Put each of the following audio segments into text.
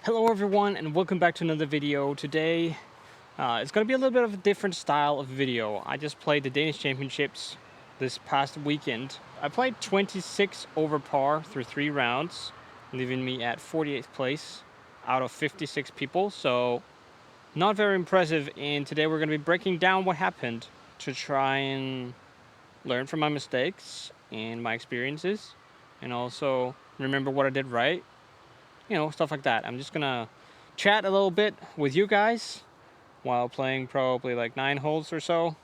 Hello everyone and welcome back to another video. Today it's going to be a little bit of a different style of video. I just played the Danish Championships this past weekend. I played 26 over par through 3 rounds, leaving me at 48th place out of 56 people, so not very impressive. And today we're going to be breaking down what happened to try and learn from my mistakes and my experiences, and also remember what I did right. You know, stuff like that. I'm just gonna chat a little bit with you guys while playing probably like 9 holes or so.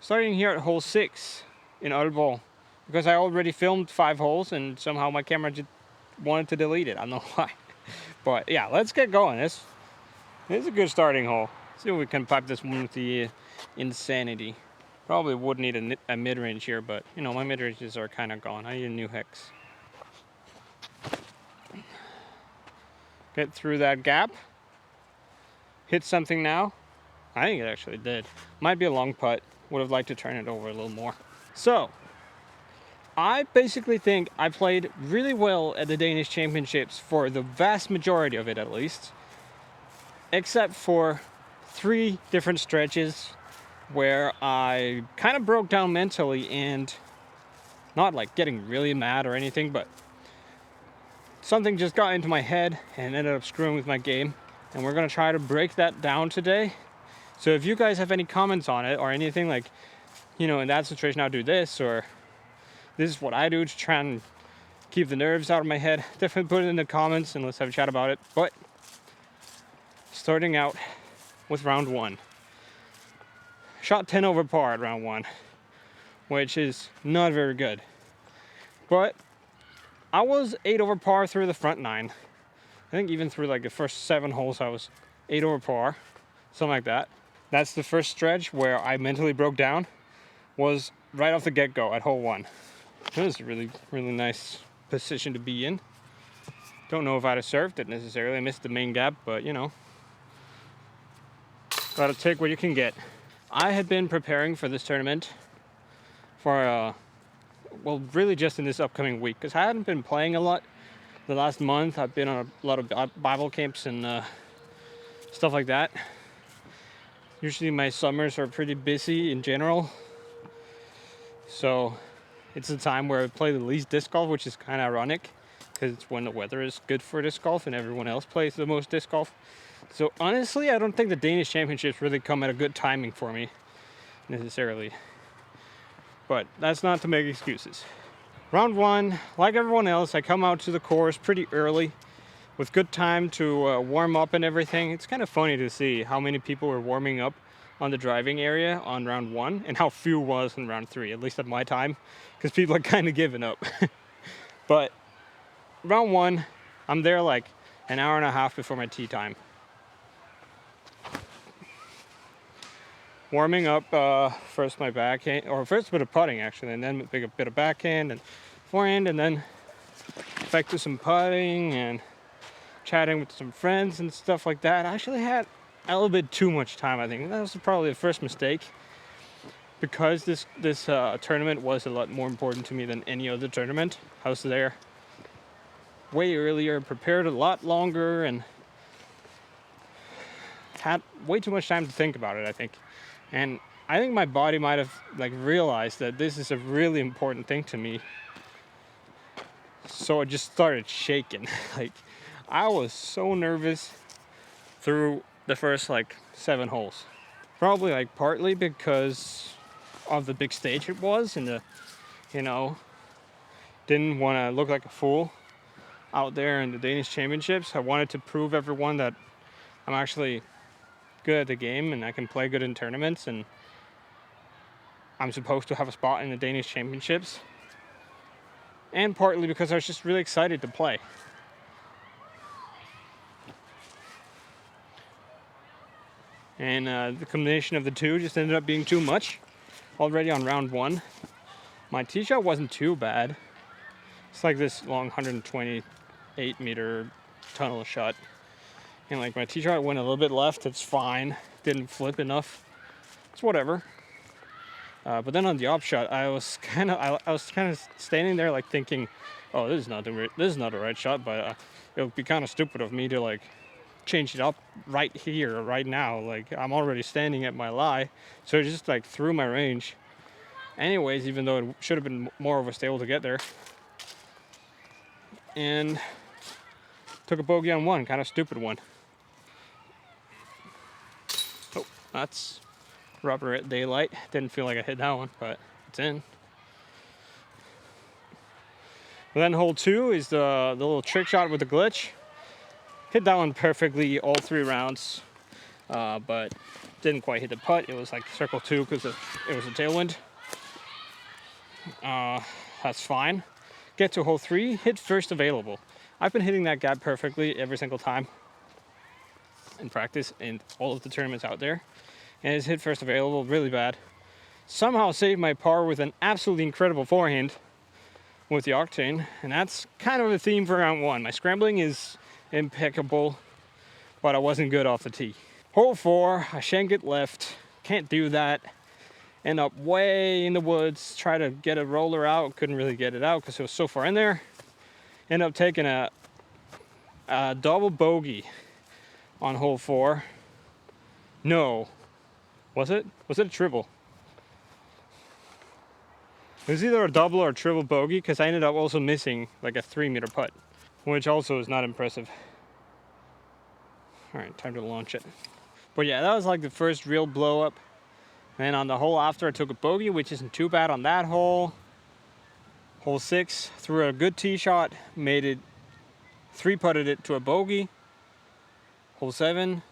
Starting here at hole 6 in Aalborg, because I already filmed 5 holes and somehow my camera just wanted to delete it. I don't know why. But yeah, let's get going. This is a good starting hole. See if we can pipe this one with the insanity. Probably would need a mid-range here, but you know, my mid-ranges are kind of gone. I need a new hex. Get through that gap. Hit something now. I think it actually did. Might be a long putt. Would have liked to turn it over a little more. So, I basically think I played really well at the Danish Championships for the vast majority of it, at least. Except for 3 different stretches where I kind of broke down mentally, and not like getting really mad or anything, but something just got into my head and ended up screwing with my game, and we're going to try to break that down today. So if you guys have any comments on it or anything, like, you know, in that situation I'll do this, or this is what I do to try and keep the nerves out of my head, definitely put it in the comments and let's have a chat about it. But starting out with round 1, shot 10 over par at round 1, which is not very good, but I was 8 over par through the front 9. I think even through like the first 7 holes I was 8 over par, something like that. That's the first stretch where I mentally broke down, was right off the get-go at hole 1. It was a really, really nice position to be in. Don't know if I'd have served it necessarily. I missed the main gap, but you know, gotta take what you can get. I had been preparing for this tournament for well, really just in this upcoming week, because I hadn't been playing a lot the last month. I've been on a lot of Bible camps and stuff like that. Usually my summers are pretty busy in general, so it's a time where I play the least disc golf, which is kind of ironic because it's when the weather is good for disc golf and everyone else plays the most disc golf. So honestly, I don't think the Danish Championships really come at a good timing for me necessarily. But that's not to make excuses. Round 1, like everyone else, I come out to the course pretty early with good time to warm up and everything. It's kind of funny to see how many people were warming up on the driving area on round 1 and how few was in round 3, at least at my time, because people are kind of giving up. But round 1, I'm there like an hour and a half before my tee time. Warming up first my backhand, or first a bit of putting actually, and then a bit of backhand and forehand, and then back to some putting and chatting with some friends and stuff like that. I actually had a little bit too much time, I think. That was probably the first mistake, because this tournament was a lot more important to me than any other tournament. I was there way earlier, prepared a lot longer, and had way too much time to think about it, I think. And I think my body might have like realized that this is a really important thing to me. So it just started shaking. Like, I was so nervous through the first like 7 holes. Probably like partly because of the big stage it was, and the, you know, didn't want to look like a fool out there in the Danish Championships. I wanted to prove everyone that I'm actually good at the game and I can play good in tournaments, and I'm supposed to have a spot in the Danish Championships. And partly because I was just really excited to play. And the combination of the two just ended up being too much already on round 1. My tee shot wasn't too bad. It's like this long 128 meter tunnel shot. And like my tee shot went a little bit left, it's fine. Didn't flip enough. It's whatever. But then on the op shot, I was kind of standing there like thinking, oh, this is not the right shot, but it would be kind of stupid of me to like change it up right here, right now. Like I'm already standing at my lie, so it just like threw my range. Anyways, even though it should have been more of a stable to get there, and took a bogey on one, kind of stupid one. Oh, that's rubber at daylight. Didn't feel like I hit that one, but it's in. And then hole 2 is the little trick shot with the glitch. Hit that one perfectly all 3 rounds, but didn't quite hit the putt. It was like circle 2 because it was a tailwind. That's fine. Get to hole 3, hit first available. I've been hitting that gap perfectly every single time in practice in all of the tournaments out there. And it's hit first available really bad. Somehow saved my par with an absolutely incredible forehand with the octane, and that's kind of a theme for round 1. My scrambling is impeccable, but I wasn't good off the tee. Hole 4, I shank it left, can't do that. End up way in the woods, try to get a roller out, couldn't really get it out because it was so far in there. End up taking a double bogey on hole 4. No, was it a triple? It was either a double or a triple bogey because I ended up also missing like a 3-meter putt, which also is not impressive. All right, time to launch it. But yeah, that was like the first real blow up. And on the hole after, I took a bogey, which isn't too bad on that hole. Hole 6, threw a good tee shot, made it 3-putted it to a bogey. Hole 7,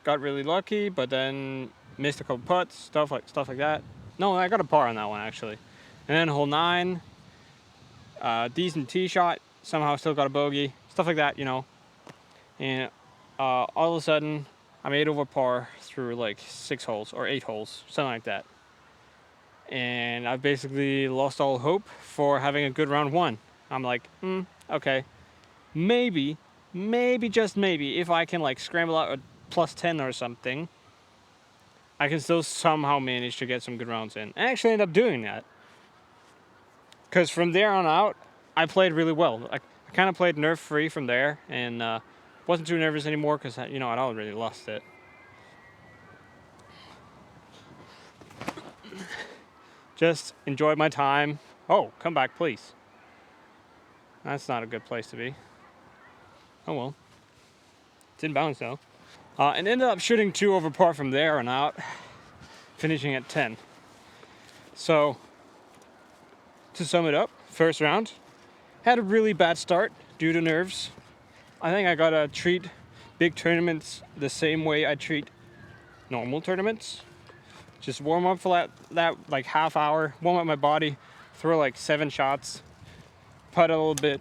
got really lucky, but then missed a couple putts, stuff like that. No, I got a par on that one actually. And then hole 9, decent tee shot, somehow still got a bogey, stuff like that, you know. And all of a sudden, I made over par through like 6 holes or 8 holes, something like that. And I've basically lost all hope for having a good round 1. I'm like, okay, maybe, just maybe, if I can like scramble out a plus 10 or something, I can still somehow manage to get some good rounds in. I actually ended up doing that. Because from there on out, I played really well. I kind of played nerve-free from there, and wasn't too nervous anymore because, you know, I'd already lost it. Just enjoyed my time. Oh, come back, please. That's not a good place to be. Oh well. It's in bounds though. And ended up shooting 2 over par from there on out, finishing at 10. So, to sum it up, first round, had a really bad start due to nerves. I think I gotta treat big tournaments the same way I treat normal tournaments. Just warm up for that like half hour, warm up my body, throw like 7 shots, putt a little bit,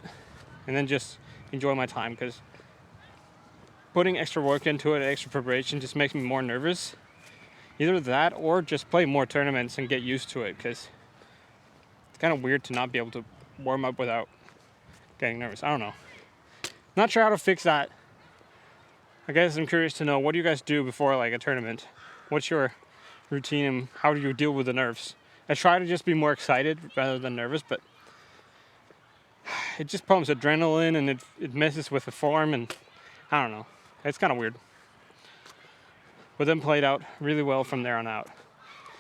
and then just enjoy my time, because putting extra work into it, extra preparation, just makes me more nervous. Either that or just play more tournaments and get used to it, because it's kind of weird to not be able to warm up without getting nervous. I don't know. Not sure how to fix that. I guess I'm curious to know, what do you guys do before like a tournament? What's your routine and how do you deal with the nerves? I try to just be more excited rather than nervous, but it just pumps adrenaline and it messes with the form, and I don't know. It's kind of weird. But then played out really well from there on out.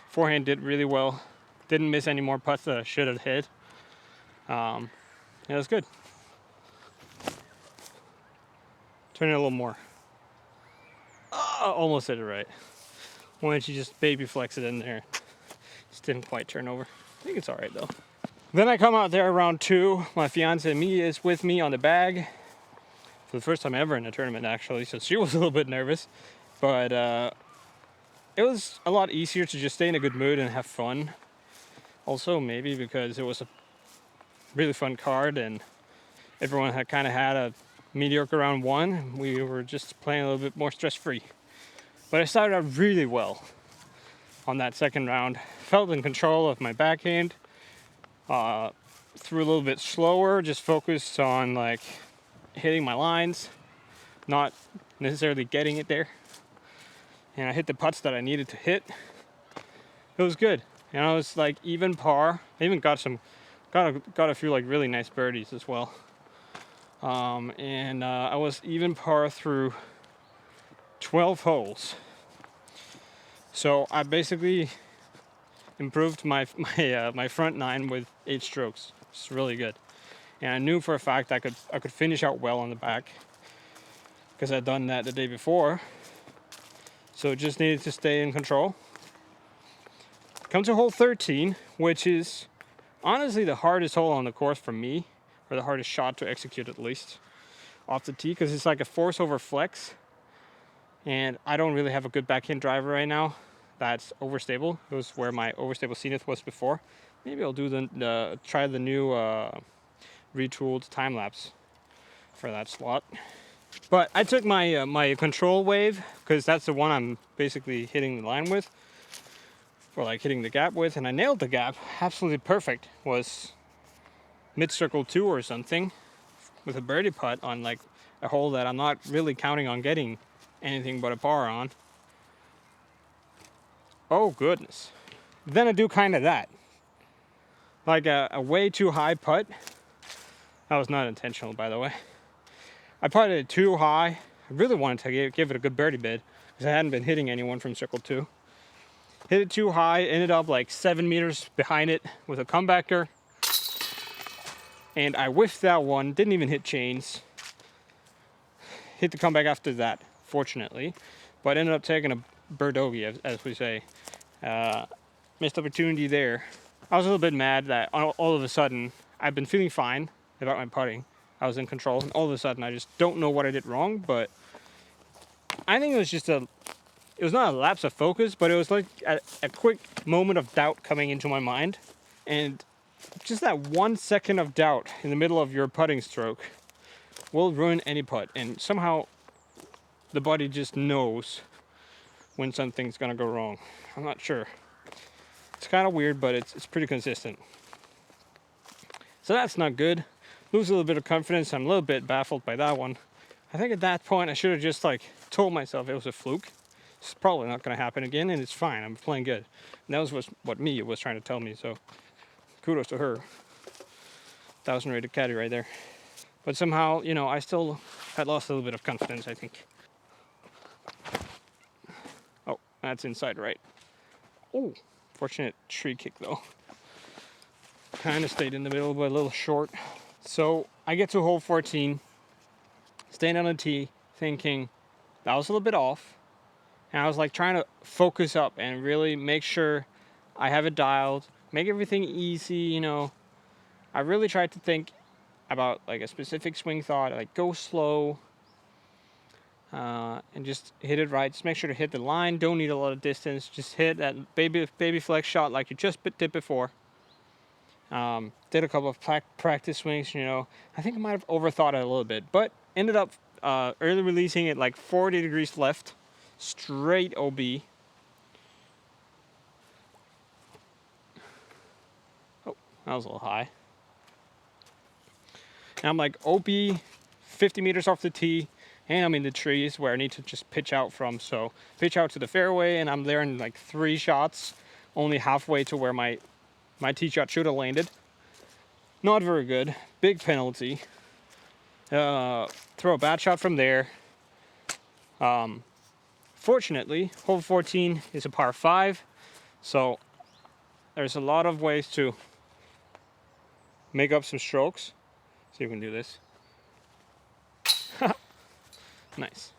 Forehand did really well. Didn't miss any more putts that I should have hit. It was good. Turn it a little more. Oh, almost hit it right. Why don't you just baby flex it in there? Just didn't quite turn over. I think it's all right though. Then I come out there round 2. My fiance Mia is with me on the bag for the first time ever in a tournament actually, so she was a little bit nervous, but it was a lot easier to just stay in a good mood and have fun. Also maybe because it was a really fun card and everyone had kind of had a mediocre round 1. We were just playing a little bit more stress-free. But I started out really well on that second round. Felt in control of my backhand. Threw a little bit slower, just focused on like hitting my lines, not necessarily getting it there. And I hit the putts that I needed to hit. It was good. And I was like even par. I even got a few like really nice birdies as well. I was even par through 12 holes. So I basically improved my front nine with 8 strokes. It's really good, and I knew for a fact I could finish out well on the back because I'd done that the day before. So it just needed to stay in control. Come to hole 13, which is honestly the hardest hole on the course for me, or the hardest shot to execute at least off the tee, because it's like a force over flex, and I don't really have a good backhand driver right now that's overstable. It was where my overstable Zenith was before. Maybe I'll do try the new retooled time lapse for that slot. But I took my my control wave, because that's the one I'm basically hitting the line with, or like hitting the gap with, and I nailed the gap. Absolutely perfect. Was mid circle 2 or something with a birdie putt on like a hole that I'm not really counting on getting anything but a par on. Oh goodness. Then I do kind of that. Like a way too high putt. That was not intentional, by the way. I putted it too high. I really wanted to give it a good birdie bid, because I hadn't been hitting anyone from circle 2. Hit it too high, ended up like 7 meters behind it with a comebacker. And I whiffed that one, didn't even hit chains. Hit the comeback after that, fortunately. But ended up taking a birdogey, as we say. Missed opportunity there. I was a little bit mad that all of a sudden, I've been feeling fine about my putting. I was in control, and all of a sudden I just don't know what I did wrong, but I think it was just it was not a lapse of focus, but it was like a quick moment of doubt coming into my mind. And just that 1 second of doubt in the middle of your putting stroke will ruin any putt. And somehow the body just knows when something's gonna go wrong. I'm not sure. It's kind of weird, but it's pretty consistent. So that's not good. Lose a little bit of confidence. I'm a little bit baffled by that one. I think at that point I should have just like told myself it was a fluke. It's probably not going to happen again, and it's fine. I'm playing good. And that was what Mia was trying to tell me, so kudos to her. 1,000-rated caddy right there. But somehow, you know, I still had lost a little bit of confidence, I think. Oh, that's inside right. Oh, fortunate tree kick though. Kind of stayed in the middle, but a little short. So I get to hole 14, staying on the tee, thinking that was a little bit off. And I was like trying to focus up and really make sure I have it dialed, make everything easy, you know. I really tried to think about like a specific swing thought, like go slow, and just hit it right. Just make sure to hit the line. Don't need a lot of distance. Just hit that baby flex shot like you just did before. Did a couple of practice swings, you know. I think I might have overthought it a little bit, but ended up early releasing it like 40 degrees left, straight OB. Oh, that was a little high. And I'm like OB, 50 meters off the tee, and I'm in the trees where I need to just pitch out from. So pitch out to the fairway, and I'm there in like 3 shots, only halfway to where my tee shot should have landed. Not very good. Big penalty. Throw a bad shot from there. Fortunately, hole 14 is a par 5, so there's a lot of ways to make up some strokes. See if we can do this. Nice.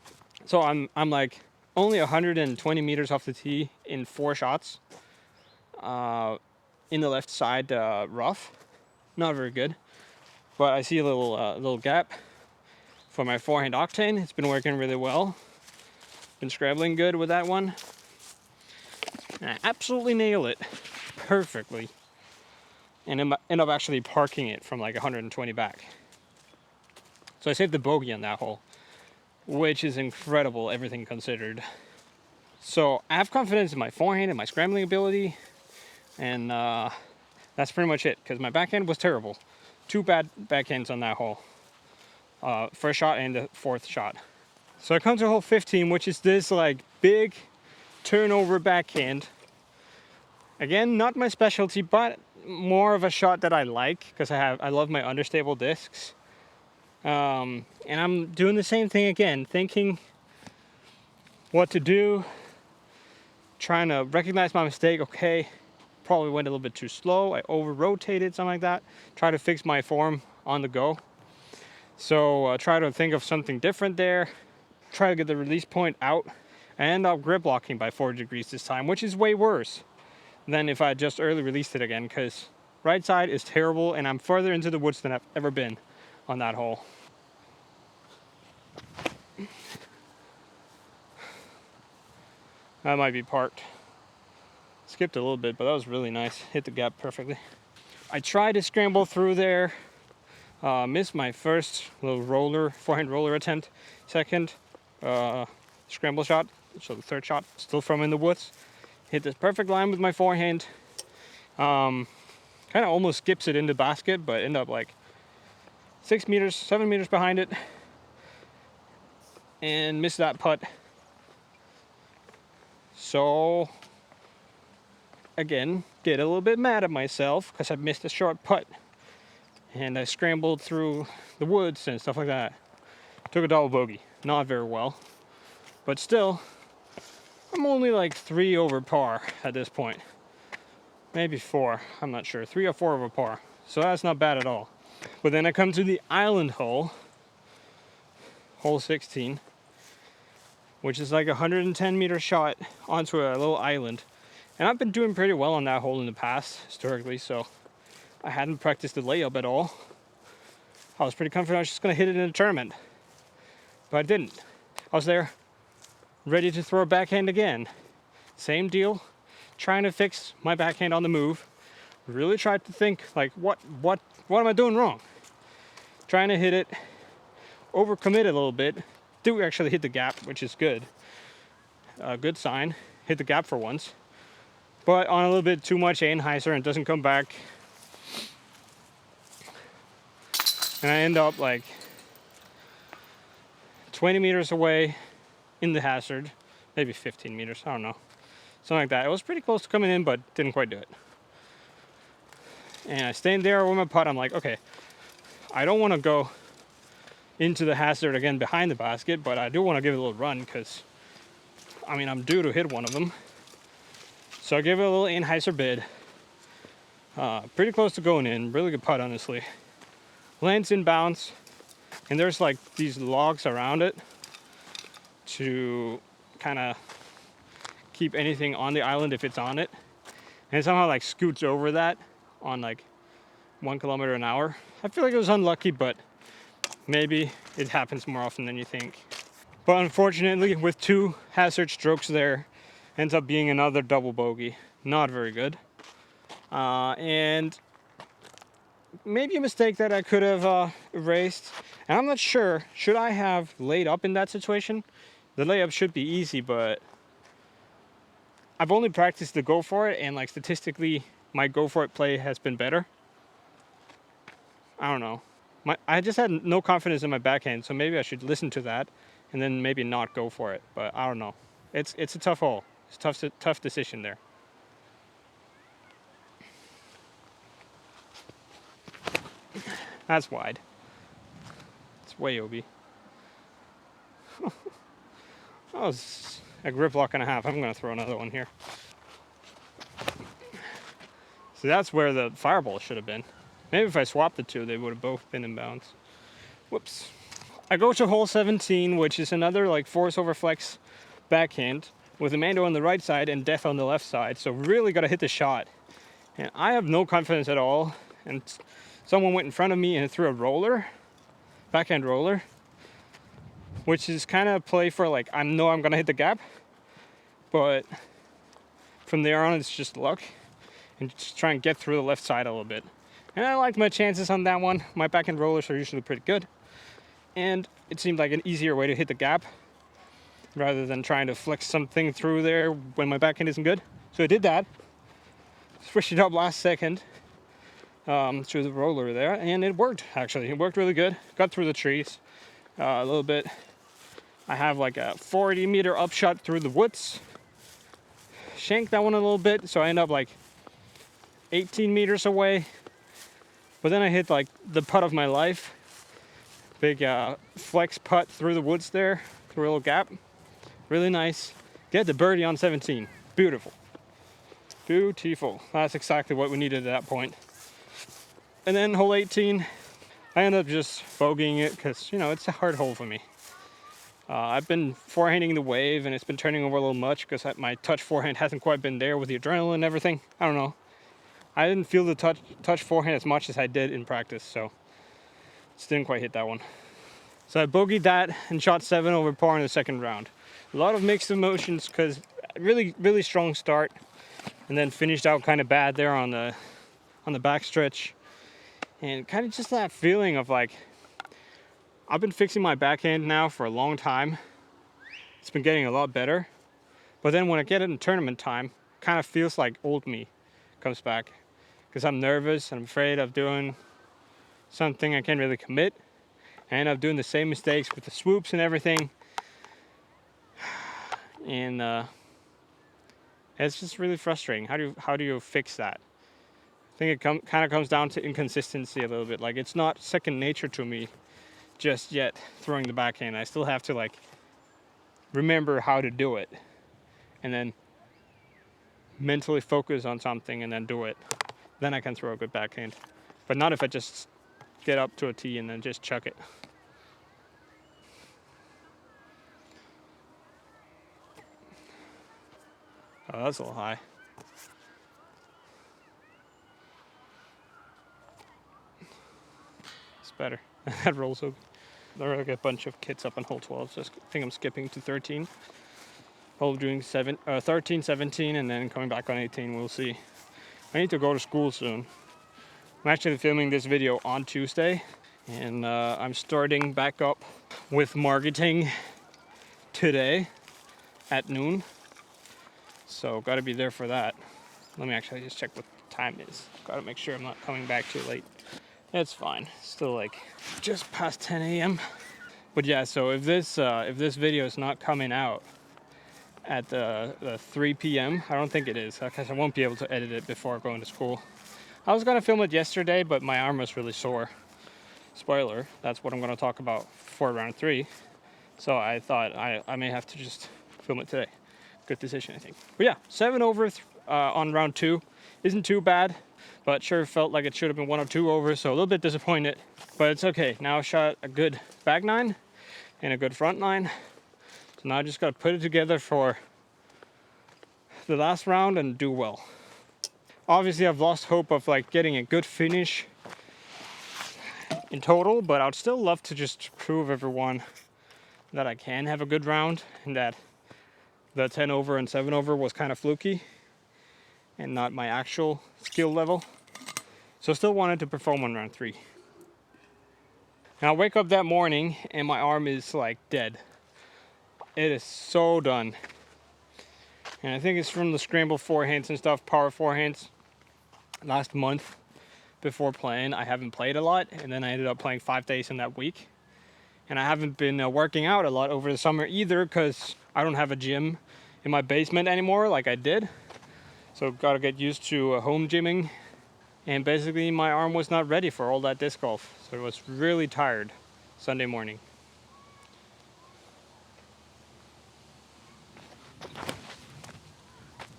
So I'm like only 120 meters off the tee in 4 shots. In the left side rough. Not very good, but I see a little gap for my forehand octane. It's been working really well. Been scrabbling good with that one. And I absolutely nail it perfectly, and end up actually parking it from like 120 back. So I saved the bogey on that hole, which is incredible, everything considered. So I have confidence in my forehand and my scrambling ability, and that's pretty much it, because my backhand was terrible. 2 bad backhands on that hole. First shot and the 4th shot. So I come to hole 15, which is this like big turnover backhand. Again, not my specialty, but more of a shot that I like, because I love my understable discs. And I'm doing the same thing again, thinking what to do, trying to recognize my mistake. Okay, probably went a little bit too slow. I over-rotated, something like that. Try to fix my form on the go. So try to think of something different there. Try to get the release point out. I end up grip locking by 40 degrees this time, which is way worse than if I just early released it again, because right side is terrible and I'm further into the woods than I've ever been on that hole. That might be parked. Skipped a little bit, but that was really nice. Hit the gap perfectly. I tried to scramble through there. Missed my first little roller, forehand roller attempt. Second, scramble shot. So the third shot, still from in the woods. Hit this perfect line with my forehand. Kind of almost skips it in the basket, but end up like 6 meters, 7 meters behind it. And missed that putt. So, again, get a little bit mad at myself because I missed a short putt. And I scrambled through the woods and stuff like that. Took a double bogey. Not very well. But still, I'm only like 3 over par at this point. Maybe 4, I'm not sure. 3 or 4 over par. So that's not bad at all. But then I come to the island hole, hole 16, which is like a 110 meter shot onto a little island. And I've been doing pretty well on that hole in the past, historically, so I hadn't practiced the layup at all. I was pretty confident I was just gonna hit it in a tournament, but I didn't. I was there, ready to throw a backhand again. Same deal, trying to fix my backhand on the move. Really tried to think, like, what am I doing wrong? Trying to hit it, overcommit a little bit. Do actually hit the gap, which is good. Good sign. Hit the gap for once. But on a little bit too much Anheuser and doesn't come back. And I end up like 20 meters away in the hazard. Maybe 15 meters, I don't know. Something like that. It was pretty close to coming in, but didn't quite do it. And I stand there with my putt. I'm like, okay, I don't want to go into the hazard again behind the basket, but I do want to give it a little run because, I mean, I'm due to hit one of them. So I give it a little Anheuser bid. Pretty close to going in. Really good putt, honestly. Lands in bounds, and there's like these logs around it to kind of keep anything on the island if it's on it. And it somehow like scoots over that on like 1 kilometer an hour. I feel like it was unlucky, but maybe it happens more often than you think. But unfortunately, with 2 hazard strokes there, ends up being another double bogey. Not very good. And maybe a mistake that I could have erased. And I'm not sure, should I have laid up in that situation? The layup should be easy, but I've only practiced the go for it, and like statistically, my go for it play has been better. I don't know. I just had no confidence in my backhand, so maybe I should listen to that and then maybe not go for it. But I don't know. It's a tough hole. It's a tough decision there. That's wide. It's way OB. That was a grip lock and a half. I'm going to throw another one here. So that's where the fireball should have been. Maybe if I swapped the two, they would have both been in bounds. Whoops. I go to hole 17, which is another like force over flex backhand with Amando on the right side and Death on the left side. So really got to hit the shot. And I have no confidence at all. And someone went in front of me and threw a roller, backhand roller, which is kind of play for like, I know I'm going to hit the gap. But from there on, it's just luck. And just try and get through the left side a little bit. And I liked my chances on that one. My backhand rollers are usually pretty good. And it seemed like an easier way to hit the gap rather than trying to flex something through there when my backhand isn't good. So I did that. Switched it up last second through the roller there. And it worked, actually. It worked really good. Got through the trees a little bit. I have like a 40 meter upshot through the woods. Shanked that one a little bit. So I end up like 18 meters away. But then I hit like the putt of my life Big flex putt through the woods there, through a little gap. Really nice. Get the birdie on 17. Beautiful. Beautiful. That's exactly what we needed at that point. And then hole 18, I ended up just bogeying it because, you know, it's a hard hole for me. I've been forehanding the wave and it's been turning over a little much because my touch forehand hasn't quite been there with the adrenaline and everything. I don't know. I didn't feel the touch forehand as much as I did in practice, so just didn't quite hit that one. So I bogeyed that and shot 7 over par in the second round. A lot of mixed emotions because really strong start, and then finished out kind of bad there on the backstretch, and kind of just that feeling of like, I've been fixing my backhand now for a long time. It's been getting a lot better, but then when I get it in tournament time, kind of feels like old me comes back because I'm nervous and I'm afraid of doing something I can't really commit, and I'm doing the same mistakes with the swoops and everything, and it's just really frustrating. How do you fix that? I think it kind of comes down to inconsistency a little bit. Like, it's not second nature to me just yet throwing the backhand. I still have to like remember how to do it, and then mentally focus on something and then do it. Then I can throw a good backhand, but not if I just get up to a tee and then just chuck it. Oh, that's a little high. It's better. That rolls over. There are like a bunch of kids up on hole 12. So I think I'm skipping to 13. Hole doing 13, 17, and then coming back on 18. We'll see. I need to go to school soon. I'm actually filming this video on Tuesday, and I'm starting back up with marketing today at noon. So gotta be there for that. Let me actually just check what the time is. Gotta make sure I'm not coming back too late. It's fine. Still like just past 10 a.m. But yeah, so if this video is not coming out at the 3 p.m., I don't think it is, because I won't be able to edit it before going to school. I was gonna film it yesterday, but my arm was really sore. Spoiler, that's what I'm gonna talk about for round 3. So I thought I may have to just film it today. Good decision, I think. But yeah, 7 over on round 2 isn't too bad, but sure felt like it should have been 1 or 2 over, so a little bit disappointed, but it's okay. Now I shot a good back 9 and a good front 9, so now I just gotta put it together for the last round and do well. Obviously I've lost hope of like getting a good finish in total, but I'd still love to just prove everyone that I can have a good round, and that the 10 over and 7 over was kind of fluky and not my actual skill level. So still wanted to perform on round 3. Now I wake up that morning and my arm is like dead. It is so done. And I think it's from the scramble forehands and stuff, power forehands. Last month before playing, I haven't played a lot, and then I ended up playing 5 days in that week. And I haven't been working out a lot over the summer either, because I don't have a gym in my basement anymore like I did. So gotta get used to home gymming. And basically my arm was not ready for all that disc golf. So I was really tired Sunday morning.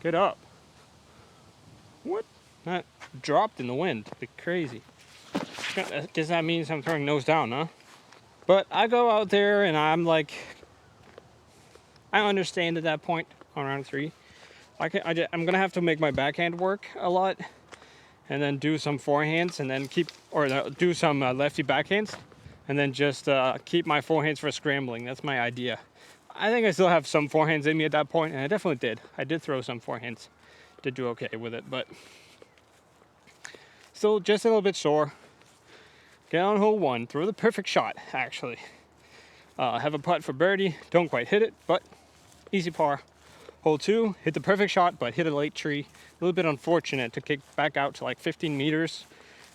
Get up. What? That dropped in the wind. Like crazy. I guess that means I'm throwing nose down, huh? But I go out there and I'm like, I understand at that point on round 3. I'm gonna have to make my backhand work a lot, and then do some forehands, and then do some lefty backhands, and then just keep my forehands for scrambling. That's my idea. I think I still have some forehands in me at that point, and I definitely did. I did throw some forehands. Did do okay with it, but still just a little bit sore. Get on hole 1, throw the perfect shot, actually. Have a putt for birdie, don't quite hit it, but easy par. Hole 2, hit the perfect shot, but hit a late tree. A little bit unfortunate to kick back out to like 15 meters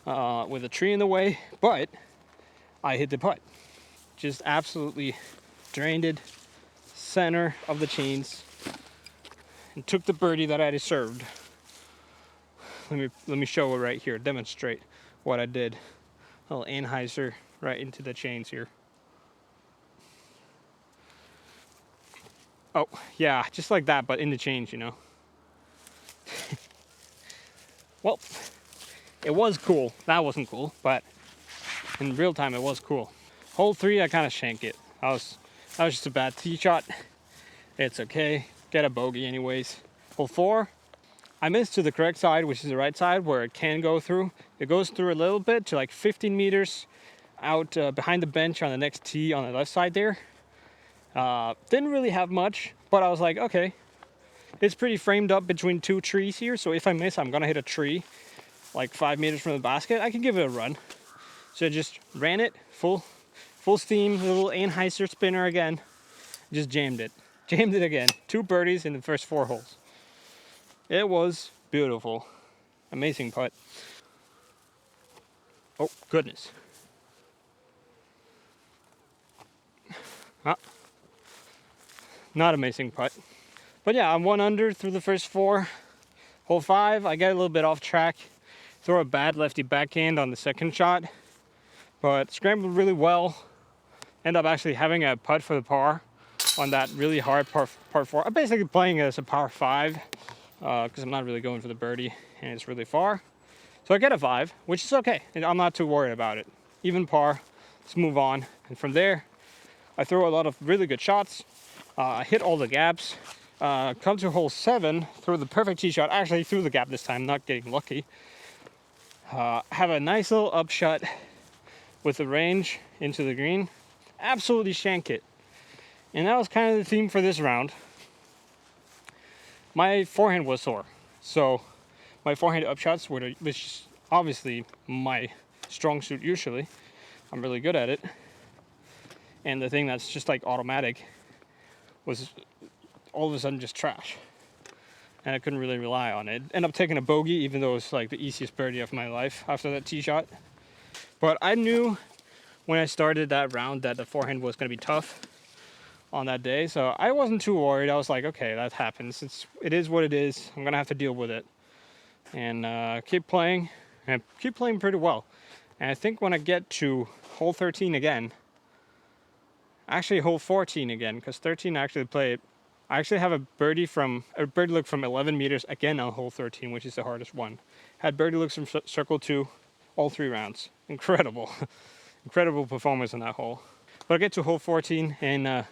with a tree in the way, but I hit the putt. Just absolutely drained it, center of the chains, and took the birdie that I deserved. Let me show it right here, demonstrate what I did. A little Anheuser right into the chains here. Oh, yeah, just like that, but in the chains, you know. Well, it was cool. That wasn't cool, but in real time, it was cool. Hole 3, I kind of shanked it. That was just a bad tee shot. It's okay. Get a bogey anyways. Hole 4, I missed to the correct side, which is the right side, where it can go through. It goes through a little bit to like 15 meters out behind the bench on the next tee on the left side there. Didn't really have much, but I was like, okay. It's pretty framed up between 2 trees here, so if I miss, I'm gonna hit a tree like 5 meters from the basket. I can give it a run. So I just ran it full steam, little Anheuser spinner again. Just jammed it. Jammed it again. 2 birdies in the first 4 holes. It was beautiful. Amazing putt. Oh, goodness. Not amazing putt. But yeah, I'm 1 under through the first 4. Hole 5, I get a little bit off track. Throw a bad lefty backhand on the second shot. But scrambled really well. End up actually having a putt for the par on that really hard par 4. I'm basically playing it as a par 5 because I'm not really going for the birdie and it's really far. So I get a 5, which is okay. And I'm not too worried about it. Even par, let's move on. And from there, I throw a lot of really good shots. I hit all the gaps. Come to hole 7, throw the perfect tee shot. Actually threw the gap this time, not getting lucky. Have a nice little upshot with the range into the green. Absolutely shank it. And that was kind of the theme for this round. My forehand was sore. So my forehand upshots, which is obviously my strong suit usually. I'm really good at it. And the thing that's just like automatic was all of a sudden just trash. And I couldn't really rely on it. Ended up taking a bogey, even though it was like the easiest birdie of my life after that tee shot. But I knew when I started that round that the forehand was going to be tough on that day. So I wasn't too worried. I was like, okay, that happens. It is what it is. I'm going to have to deal with it. And keep playing. And keep playing pretty well. And I think when I get to hole 13 again, actually hole 14 again, because 13 I actually have a birdie look from 11 meters again on hole 13, which is the hardest one. Had birdie looks from circle 2 all 3 rounds. Incredible. Incredible performance on that hole. But I get to hole 14 and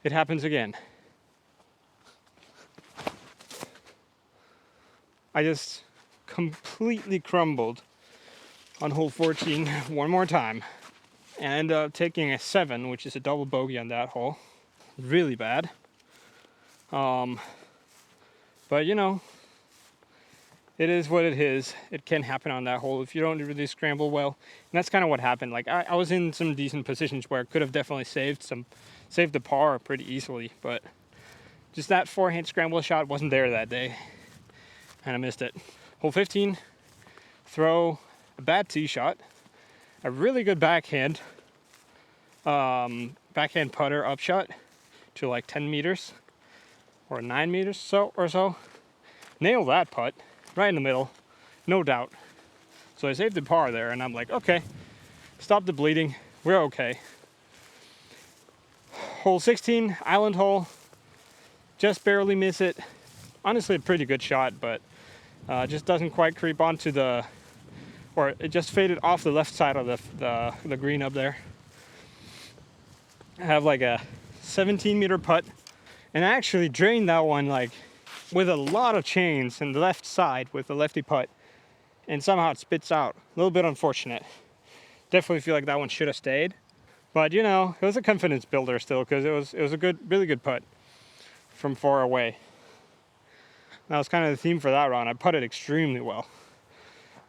it happens again. I just completely crumbled on hole 14 one more time. And I ended up taking a 7, which is a double bogey on that hole. Really bad. But you know, it is what it is. It can happen on that hole if you don't really scramble well. And that's kind of what happened. Like I was in some decent positions where I could have definitely saved the par pretty easily, but just that forehand scramble shot wasn't there that day, and I missed it. Hole 15, throw a bad tee shot, a really good backhand putter upshot to like 10 meters or 9 meters or so. Nail that putt right in the middle, no doubt. So I saved the par there, and I'm like, okay, stop the bleeding, we're okay. Hole 16, island hole, just barely miss it. Honestly, a pretty good shot, but just doesn't quite creep onto or it just faded off the left side of the green up there. I have like a 17-meter putt, and I actually drained that one like with a lot of chains in the left side with the lefty putt, and somehow it spits out. A little bit unfortunate. Definitely feel like that one should have stayed, but you know, it was a confidence builder still, because it was a really good putt from far away. That was kind of the theme for that round. I putted extremely well,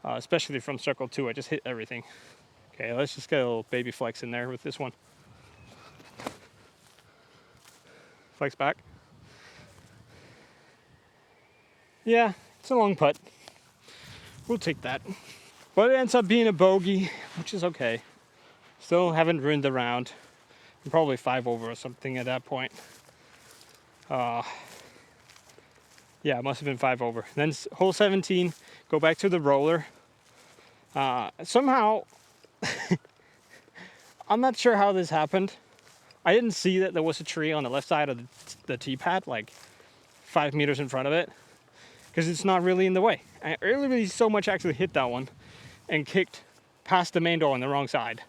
especially from circle 2. I just hit everything. Okay, let's just get a little baby flex in there with this one. Flex back. Yeah, it's a long putt. We'll take that. But it ends up being a bogey, which is okay. Still haven't ruined the round. I'm probably 5 over or something at that point. Yeah, it must have been 5 over. Then hole 17, go back to the roller. Somehow, I'm not sure how this happened. I didn't see that there was a tree on the left side of the tee pad, like 5 meters in front of it, because it's not really in the way. I really so much actually hit that one and kicked past the main door on the wrong side.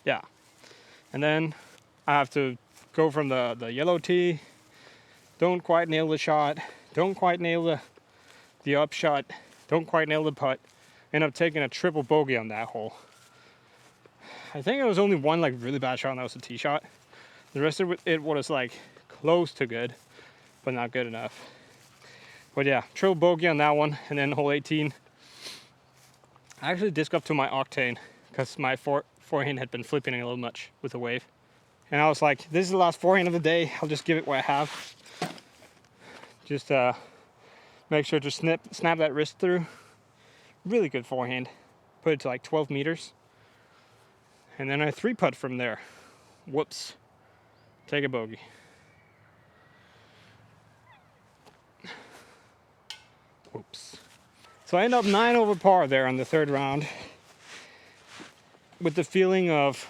Yeah. And then I have to go from the yellow tee, don't quite nail the shot, don't quite nail the upshot, don't quite nail the putt, end up taking a triple bogey on that hole. I think it was only one like really bad shot, and that was a tee shot. The rest of it was like close to good, but not good enough. But yeah, triple bogey on that one, and then hole 18. I actually disc up to my octane because my forehand had been flipping a little much with the wave. And I was like, this is the last forehand of the day. I'll just give it what I have. Just make sure to snap that wrist through. Really good forehand. Put it to like 12 meters. And then I 3-putt from there. Whoops. Take a bogey. Whoops. So I end up 9 over par there on the third round, with the feeling of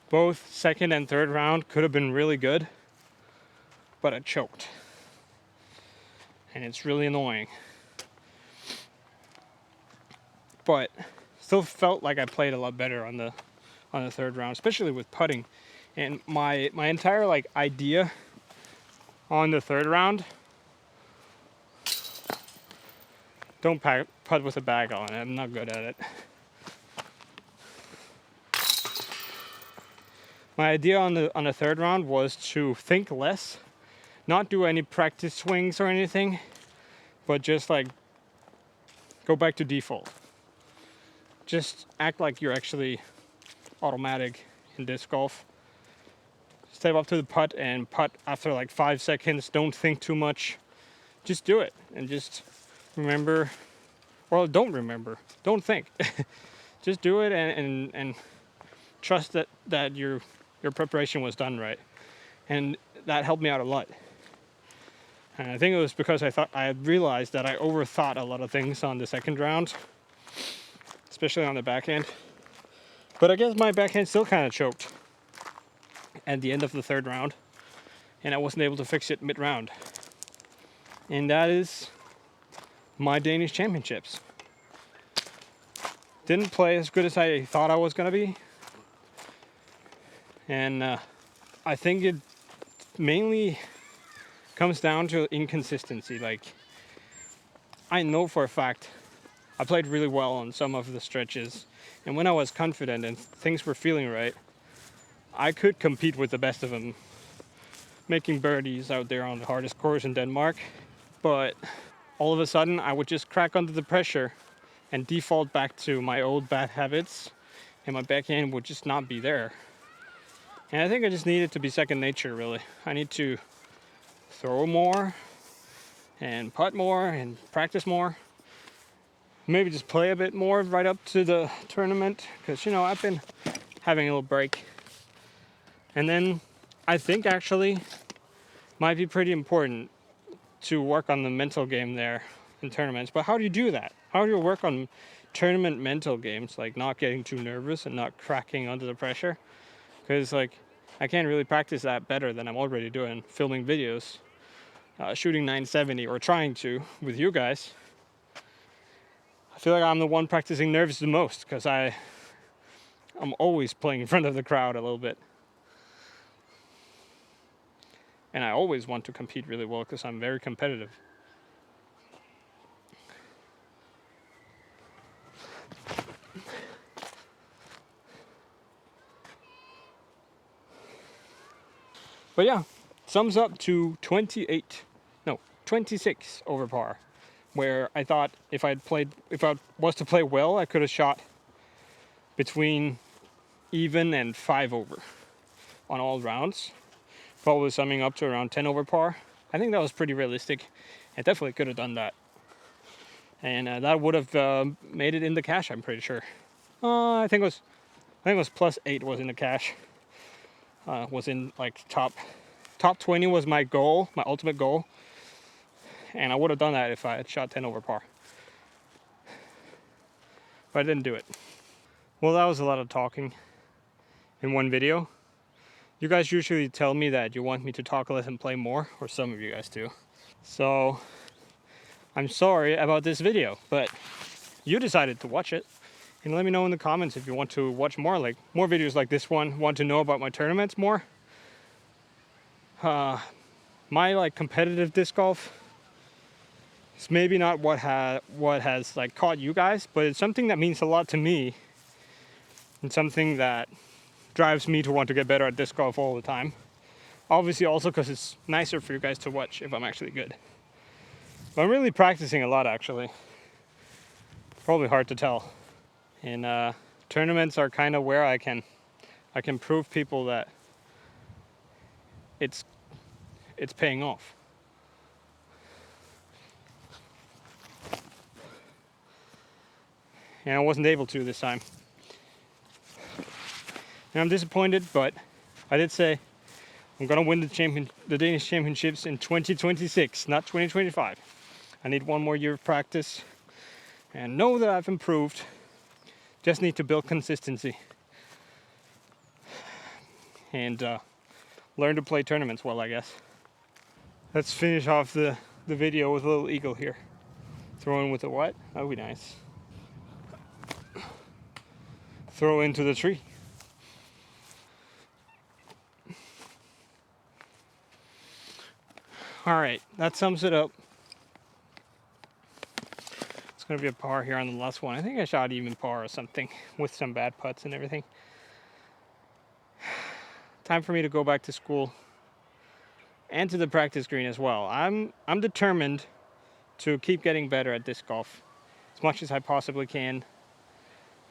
both second and third round could have been really good, but I choked. And it's really annoying. But still felt like I played a lot better on the third round, especially with putting. And my entire like idea on the third round, don't putt with a bag on. I'm not good at it. My idea on the third round was to think less, not do any practice swings or anything, but just like go back to default. Just act like you're actually automatic in disc golf. Step up to the putt and putt after like 5 seconds. Don't think too much. Just do it and just remember. Well, don't remember. Don't think. Just do it and trust that your preparation was done right. And that helped me out a lot. And I think it was because I had realized that I overthought a lot of things on the second round, especially on the backhand. But I guess my backhand still kind of choked at the end of the third round, and I wasn't able to fix it mid-round. And that is my Danish championships. Didn't play as good as I thought I was going to be. And I think it mainly comes down to inconsistency. Like, I know for a fact I played really well on some of the stretches, and when I was confident and things were feeling right, I could compete with the best of them, making birdies out there on the hardest course in Denmark. But all of a sudden I would just crack under the pressure and default back to my old bad habits, and my backhand would just not be there. And I think I just need it to be second nature, really. I need to throw more and putt more and practice more. Maybe just play a bit more right up to the tournament, because, you know, I've been having a little break. And then I think actually might be pretty important to work on the mental game there in tournaments. But how do you do that? How do you work on tournament mental games, like not getting too nervous and not cracking under the pressure? Because like I can't really practice that better than I'm already doing, filming videos, shooting 970, or trying to with you guys. I feel like I'm the one practicing nerves the most, because I'm always playing in front of the crowd a little bit. And I always want to compete really well because I'm very competitive. But yeah, sums up to 26 over par, where I thought if I was to play well, I could have shot between even and 5 over on all rounds, probably summing up to around 10 over par. I think that was pretty realistic. I definitely could have done that, and that would have made it in the cash, I'm pretty sure. I think it was +8 was in the cash. Was in like top 20 was my goal, my ultimate goal, and I would have done that if I had shot 10 over par. but I didn't do it. Well, that was a lot of talking in one video. You guys usually tell me that you want me to talk less and play more, or some of you guys do. So I'm sorry about this video, but you decided to watch it. And let me know in the comments if you want to watch more videos like this one, want to know about my tournaments more. My competitive disc golf, it's maybe not what has caught you guys, but it's something that means a lot to me, and something that drives me to want to get better at disc golf all the time. Obviously also because it's nicer for you guys to watch if I'm actually good. But I'm really practicing a lot, actually. Probably hard to tell. And tournaments are kind of where I can prove people that it's paying off. And I wasn't able to this time. And I'm disappointed, but I did say I'm gonna win the Danish championships in 2026, not 2025. I need one more year of practice and know that I've improved. Just need to build consistency and learn to play tournaments well, I guess. Let's finish off the video with a little eagle here. Throw in with a what? That would be nice. Throw into the tree. All right, that sums it up. It's gonna be a par here on the last one. I think I shot even par or something with some bad putts and everything. Time for me to go back to school and to the practice green as well. I'm determined to keep getting better at disc golf as much as I possibly can,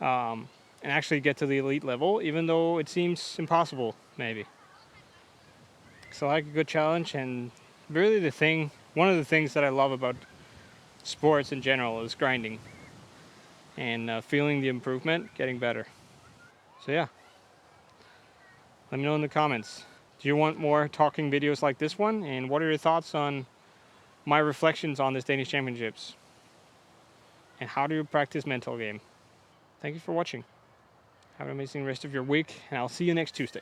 and actually get to the elite level, even though it seems impossible, maybe. So I like a good challenge, and really one of the things that I love about sports in general is grinding and feeling the improvement, getting better. So yeah, let me know in the comments. Do you want more talking videos like this one? And what are your thoughts on my reflections on this Danish championships? And how do you practice mental game? Thank you for watching. Have an amazing rest of your week, and I'll see you next Tuesday.